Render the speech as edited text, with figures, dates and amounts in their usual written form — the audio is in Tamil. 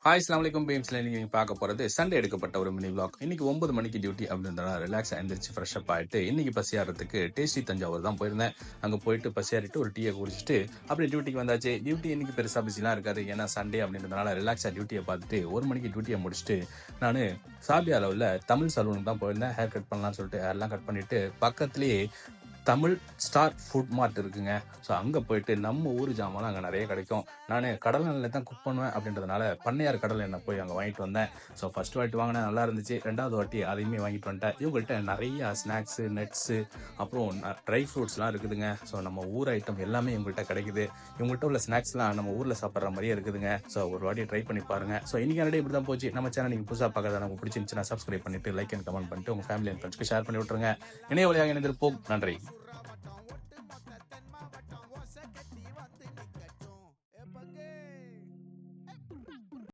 ஹாய் அஸ்ஸலாமு அலைக்கும் பீம்ஸ்ல நீங்க பார்க்க போறது சண்டே எடுக்கப்பட்ட ஒரு மினி vlog. இன்னைக்கு 9 மணிக்கு டியூட்டி அப்படின்றதால ரிலாக்ஸா எந்திரிச்சு ஃப்ரெஷ் அப் ஆயிட்டு இன்னைக்கு பசியாறதுக்கு டேஸ்டி தஞ்சாவூர் தான் போயிருந்தேன். அங்க போயிட்டு பசியாறிட்டு ஒரு டீயை குடிச்சிட்டு அப்படியே டியூட்டிக்கு வந்தாச்சு. டியூட்டி இன்னைக்கு பெருசா பிஸிலாம் இருக்காது, ஏன்னா சண்டே அப்படின்றதுனால ரிலாக்ஸா டியூட்டியை பார்த்துட்டு 1 மணிக்கு டியூட்டியை முடிச்சுட்டு நான் சாபியால உள்ள தமிழ் சலூனுக்கு தான் போயிருந்தேன். ஹேர் கட் பண்ணலாம்னு சொல்லிட்டு ஹேர்லாம் கட் பண்ணிட்டு பக்கத்துலேயே தமிழ் ஸ்டார் ஃபுட் மார்ட் இருக்குங்க. ஸோ அங்கே போயிட்டு நம்ம ஊர் ஜாமான் அங்கே நிறைய கிடைக்கும். நான் கடல் எண்ணெயில் தான் குக் பண்ணுவேன் அப்படின்றதுனால பண்ணையார் கடல் எண்ணெய் போய் அங்கே வாங்கிட்டு வந்தேன். ஸோ ஃபர்ஸ்ட் வாட்டி வாங்கினேன், நல்லா இருந்துச்சு. ரெண்டாவது வாட்டி அதையுமே வாங்கிட்டு வந்துட்டேன். இவங்கள்ட்ட நிறைய ஸ்நாக்ஸு, நட்ஸு, அப்புறம் ட்ரை ஃப்ரூட்ஸ்லாம் இருக்குதுங்க. ஸோ நம்ம ஊர் ஐட்டம் எல்லாமே இவங்கள்ட்ட கிடைக்குது. இவங்கள்ட்ட உள்ள ஸ்நாக்ஸ்லாம் நம்ம ஊரில் சாப்பிட்ற மாதிரியே இருக்குதுங்க. ஸோ ஒரு வாட்டி ட்ரை பண்ணி பாருங்க. ஸோ இன்னைக்கு டே இப்படி தான் போச்சு. நம்ம சேனல் நீங்கள் புதுசாக பார்க்கறதா நமக்கு பிடிச்சிருந்துச்சுன்னா சப்ஸ்கிரைப் பண்ணிட்டு லைக் அண்ட் கமெண்ட் பண்ணிட்டு உங்கள் ஃபேமிலி அண்ட் ஃப்ரெண்ட்ஸ்க்கு ஷேர் பண்ணி விட்டுருங்க. இணைய வழியாக இணைந்திருப்போம். நன்றி.